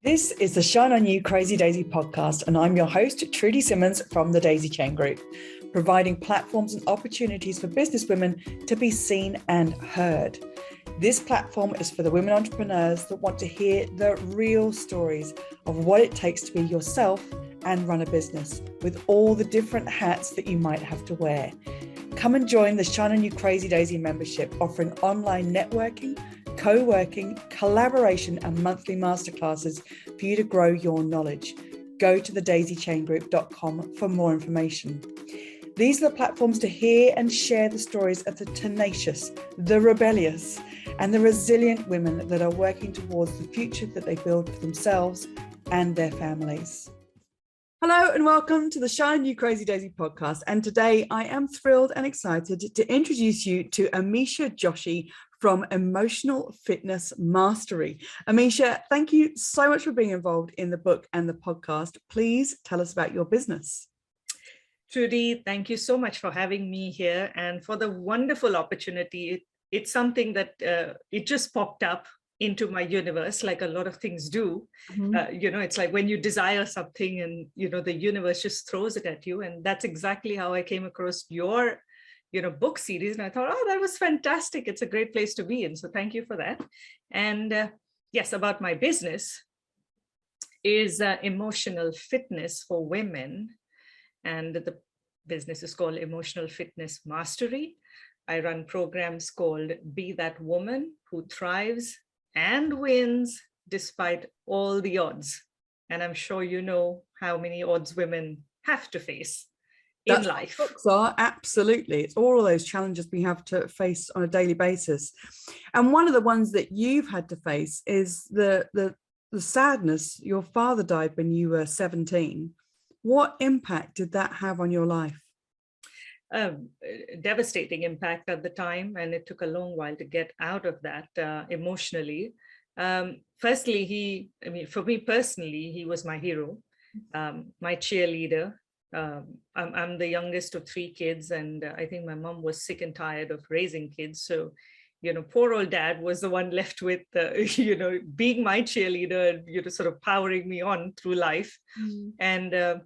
This is the Shine On You Crazy Daisy podcast, and I'm your host, Trudy Simmons from the Daisy Chain Group, providing platforms and opportunities for businesswomen to be seen and heard. This platform is for the women entrepreneurs that want to hear the real stories of what it takes to be yourself and run a business with all the different hats that you might have to wear. Come and join the Shine On You Crazy Daisy membership, offering online networking, co-working, collaboration and monthly masterclasses for you to grow your knowledge. Go to thedaisychaingroup.com for more information. These are the platforms to hear and share the stories of the tenacious, the rebellious, and the resilient women that are working towards the future that they build for themselves and their families. Hello and welcome to the Shine You Crazy Daisy podcast. And today I am thrilled and excited to introduce you to Amisha Joshi from Emotional Fitness Mastery. Amisha, thank you so much for being involved in the book and the podcast. Please tell us about your business. Trudy, thank you so much for having me here and for the wonderful opportunity. It's something that it just popped up into my universe, like a lot of things do. It's like when you desire something and, the universe just throws it at you. And that's exactly how I came across your book series. And I thought, oh, that was fantastic. It's a great place to be in. So thank you for that. And yes, about my business is emotional fitness for women. And the business is called Emotional Fitness Mastery. I run programs called Be That Woman Who Thrives and Wins Despite All the Odds. And I'm sure you know how many odds women have to face in life. Books are absolutely. It's all of those challenges we have to face on a daily basis. And one of the ones that you've had to face is the sadness. Your father died when you were 17. What impact did that have on your life? Devastating impact at the time, and it took a long while to get out of that emotionally. Firstly, for me personally, he was my hero, my cheerleader. I'm the youngest of 3 kids, and I think my mom was sick and tired of raising kids. So, poor old dad was the one left with, being my cheerleader and, sort of powering me on through life. And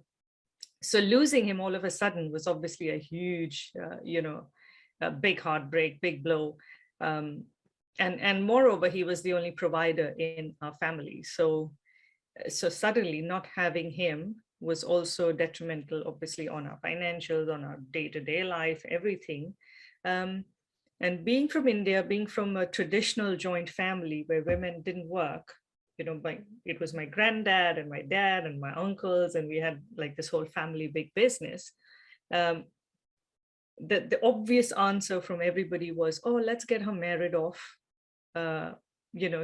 so losing him all of a sudden was obviously a huge, a big heartbreak, big blow. And moreover, he was the only provider in our family. So suddenly not having him was also detrimental, obviously, on our financials, on our day-to-day life, everything. And being from India, being from a traditional joint family where women didn't work, it was my granddad and my dad and my uncles, and we had like this whole family big business. The obvious answer from everybody was, oh, let's get her married off.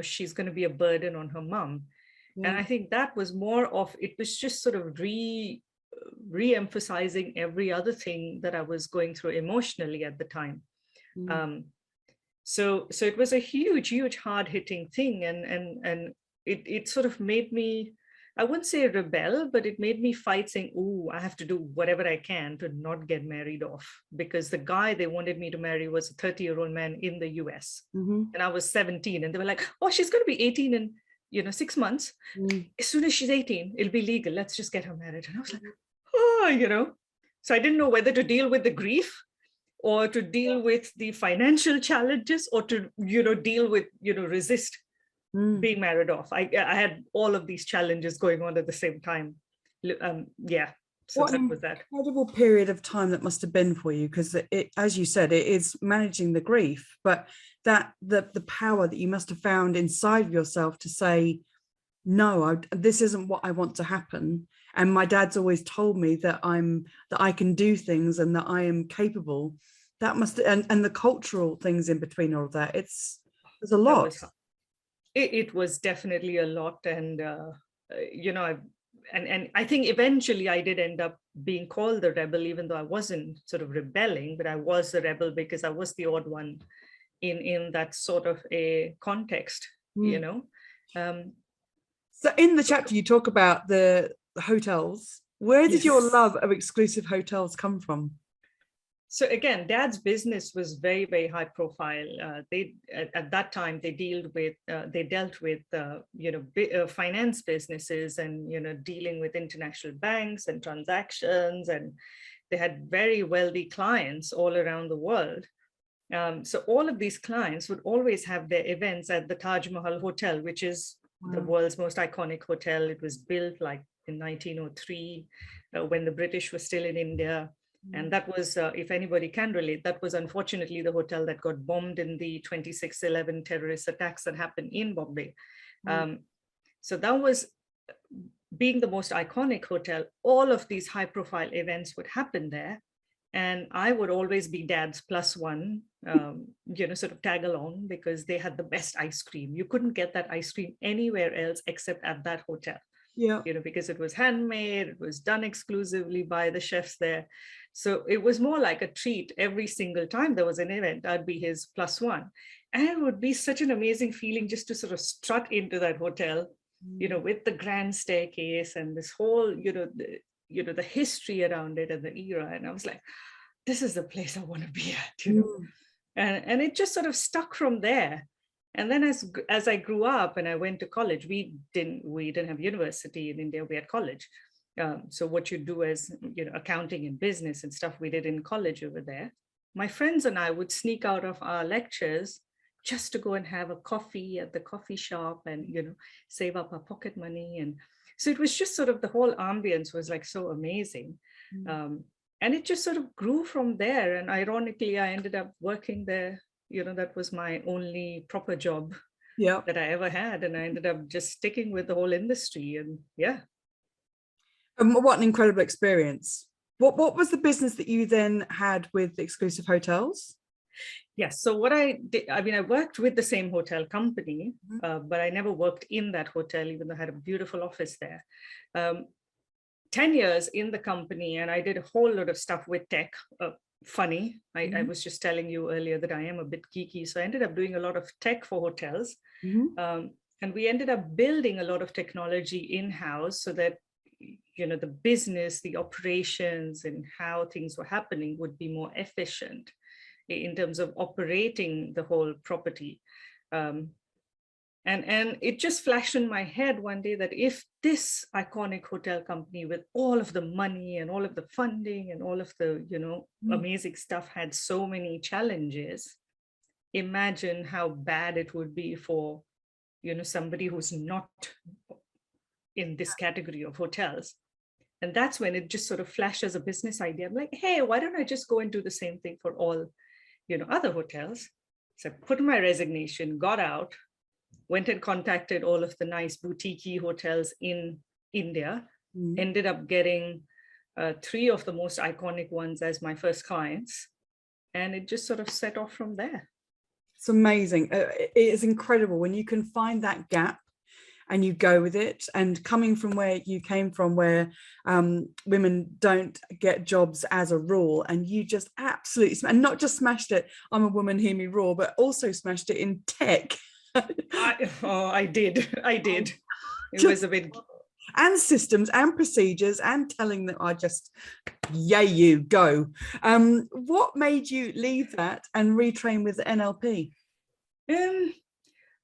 She's going to be a burden on her mom. And I think that was more of, it was just sort of re-emphasizing every other thing that I was going through emotionally at the time. So it was a huge, hard-hitting thing. And it sort of made me, I wouldn't say rebel, but it made me fight, saying, oh, I have to do whatever I can to not get married off, because the guy they wanted me to marry was a 30-year-old man in the US. And I was 17, and they were like, oh, she's going to be 18 in 6 months. As soon as she's 18, it'll be legal. Let's just get her married. And I was like, oh, so I didn't know whether to deal with the grief or to deal with the financial challenges, or to, deal with, resist being married off. I had all of these challenges going on at the same time. So what that was that incredible period of time that must have been for you, because it, as you said, it is managing the grief, but that the power that you must have found inside of yourself to say, no, this isn't what I want to happen. And my dad's always told me that I can do things and that I am capable. That must, and the cultural things in between all of that, there's a lot. It was definitely a lot. And, and I think eventually I did end up being called the rebel, even though I wasn't sort of rebelling, but I was the rebel because I was the odd one in that sort of a context, So in the chapter, you talk about the hotels. Where did your love of exclusive hotels come from? So again, Dad's business was very, very high profile. They at that time they dealt with finance businesses, and dealing with international banks and transactions, and they had very wealthy clients all around the world. So all of these clients would always have their events at the Taj Mahal Hotel, which is the world's most iconic hotel. It was built like in 1903 when the British were still in India. And that was, if anybody can relate, that was unfortunately the hotel that got bombed in the 26/11 terrorist attacks that happened in Bombay. So that was, being the most iconic hotel, all of these high profile events would happen there. And I would always be Dad's plus one, sort of tag along, because they had the best ice cream. You couldn't get that ice cream anywhere else except at that hotel. Yeah. Because it was handmade, it was done exclusively by the chefs there. So it was more like a treat every single time there was an event. I'd be his plus one. And it would be such an amazing feeling just to sort of strut into that hotel, with the grand staircase and this whole, the history around it and the era. And I was like, this is the place I want to be at, and it just sort of stuck from there. And then as I grew up and I went to college, we didn't have university in India, we had college. So what you do as, accounting and business and stuff, we did in college over there. My friends and I would sneak out of our lectures just to go and have a coffee at the coffee shop and, save up our pocket money. And so it was just sort of, the whole ambience was like so amazing. And it just sort of grew from there. And ironically, I ended up working there. That was my only proper job that I ever had. And I ended up just sticking with the whole industry. And yeah. And what an incredible experience. What was the business that you then had with Exclusive Hotels? Yes. So what I did, I worked with the same hotel company, but I never worked in that hotel, even though I had a beautiful office there. 10 years in the company, and I did a whole lot of stuff with tech. Funny, I was just telling you earlier that I am a bit geeky. So I ended up doing a lot of tech for hotels. And we ended up building a lot of technology in-house so that, the business, the operations, and how things were happening would be more efficient in terms of operating the whole property. And it just flashed in my head one day that if this iconic hotel company with all of the money and all of the funding and all of the, amazing stuff had so many challenges, imagine how bad it would be for, somebody who's not in this category of hotels. And that's when it just sort of flashed as a business idea. I'm like, hey, why don't I just go and do the same thing for all, other hotels? So I put in my resignation, got out, went and contacted all of the nice boutique hotels in India, ended up getting 3 of the most iconic ones as my first clients. And it just sort of set off from there. It's amazing. It is incredible when you can find that gap and you go with it. And coming from where you came from, where women don't get jobs as a rule, and you just absolutely, and not just smashed it, I'm a woman, hear me roar, but also smashed it in tech. I did. It was a bit. And systems and procedures and telling them, I just, yay, you go. What made you leave that and retrain with NLP?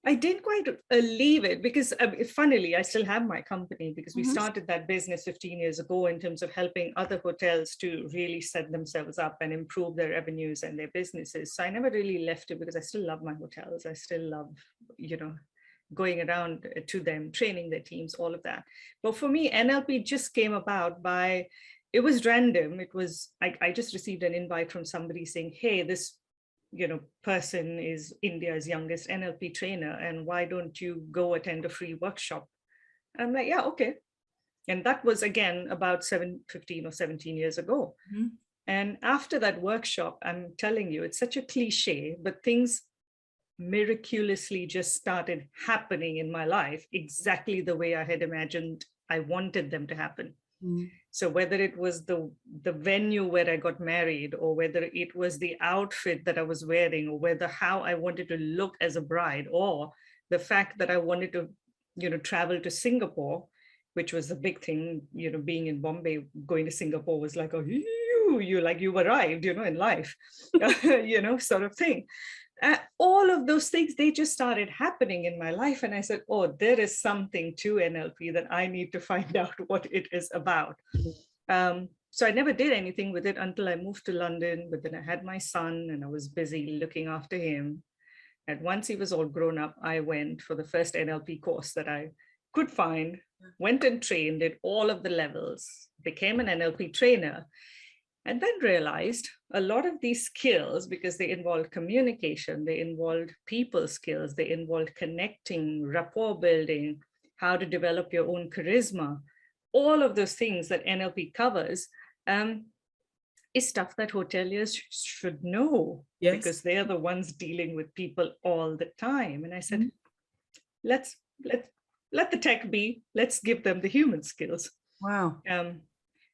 I didn't quite leave it because, funnily, I still have my company because we started that business 15 years ago in terms of helping other hotels to really set themselves up and improve their revenues and their businesses. So I never really left it because I still love my hotels. I still love, going around to them, training their teams, all of that. But for me, NLP just came about by, it was random. It was, I just received an invite from somebody saying, hey, this person is India's youngest NLP trainer, and why don't you go attend a free workshop? And I'm like, yeah, okay. And that was again about 15 or 17 years ago. And after that workshop, I'm telling you, it's such a cliche, but things miraculously just started happening in my life exactly the way I had imagined I wanted them to happen. So whether it was the venue where I got married, or whether it was the outfit that I was wearing, or whether how I wanted to look as a bride, or the fact that I wanted to, travel to Singapore, which was a big thing, being in Bombay, going to Singapore was like a knew you, like you arrived, in life, sort of thing. All of those things, they just started happening in my life. And I said, oh, there is something to NLP that I need to find out what it is about. So I never did anything with it until I moved to London, but then I had my son and I was busy looking after him. And once he was all grown up, I went for the first NLP course that I could find, went and trained at all of the levels, became an NLP trainer, and then realized a lot of these skills, because they involved communication, they involved people skills, they involved connecting, rapport building, how to develop your own charisma, all of those things that NLP covers, is stuff that hoteliers should know, Yes. because they are the ones dealing with people all the time. And I said, let's let the tech be, let's give them the human skills. Wow.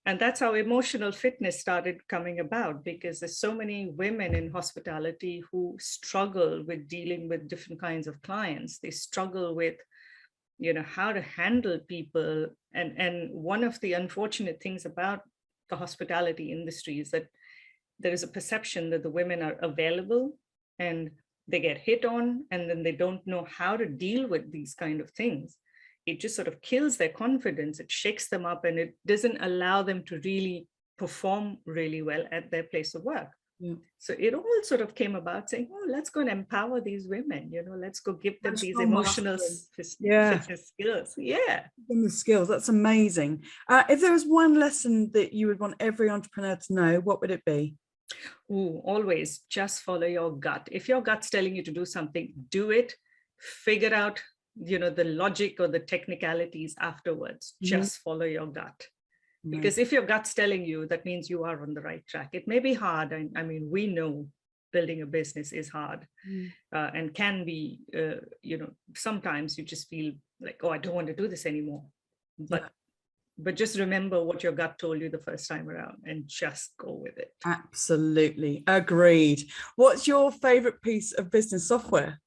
And that's how emotional fitness started coming about, because there's so many women in hospitality who struggle with dealing with different kinds of clients. They struggle with, how to handle people. And one of the unfortunate things about the hospitality industry is that there is a perception that the women are available and they get hit on, and then they don't know how to deal with these kind of things. It just sort of kills their confidence. It shakes them up, and it doesn't allow them to really perform really well at their place of work. Yeah. So it all sort of came about saying, oh, let's go and empower these women, let's go give them these emotional fitness skills. Yeah. The skills, that's amazing. If there was one lesson that you would want every entrepreneur to know, what would it be? Always just follow your gut. If your gut's telling you to do something, do it. Figure out the logic or the technicalities afterwards. Just follow your gut. Because if your gut's telling you, that means you are on the right track. It may be hard. I mean, we know building a business is hard and can be, sometimes you just feel like, oh, I don't want to do this anymore. But just remember what your gut told you the first time around and just go with it. Absolutely. Agreed. What's your favorite piece of business software?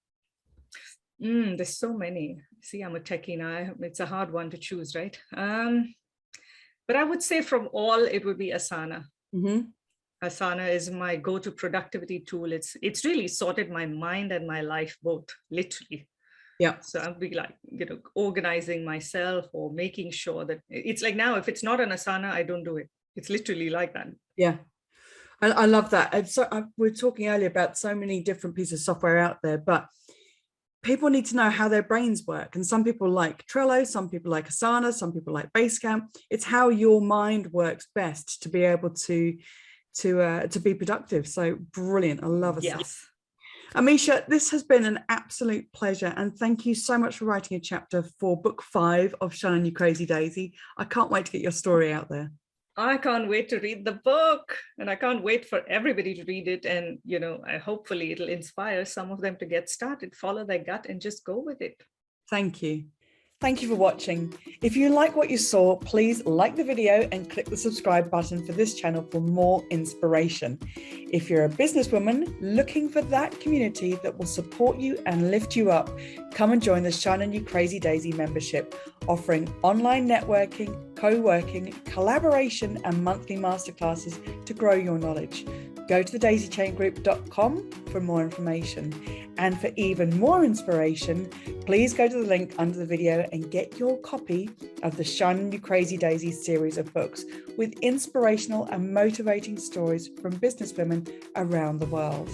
There's so many. See, I'm a techie now. It's a hard one to choose, right? But I would say from all, it would be Asana. Asana is my go-to productivity tool. It's really sorted my mind and my life both, literally. Yeah. So I'll be like, organizing myself or making sure that it's like now, if it's not an Asana, I don't do it. It's literally like that. Yeah. I love that. And so we were talking earlier about so many different pieces of software out there, but people need to know how their brains work. And some people like Trello, some people like Asana, some people like Basecamp. It's how your mind works best to be able to be productive. So brilliant. I love it. Yes. Amisha, this has been an absolute pleasure. And thank you so much for writing a chapter for book 5 of Shine On You Crazy Daisy. I can't wait to get your story out there. I can't wait to read the book, and I can't wait for everybody to read it. And, hopefully it'll inspire some of them to get started, follow their gut and just go with it. Thank you. Thank you for watching. If you like what you saw, please like the video and click the subscribe button for this channel for more inspiration. If you're a businesswoman looking for that community that will support you and lift you up, come and join the Shine On You Crazy Daisy membership, offering online networking, co-working, collaboration, and monthly masterclasses to grow your knowledge. Go to thedaisychaingroup.com for more information. And for even more inspiration, please go to the link under the video and get your copy of the Shine On You Crazy Daisy series of books with inspirational and motivating stories from businesswomen around the world.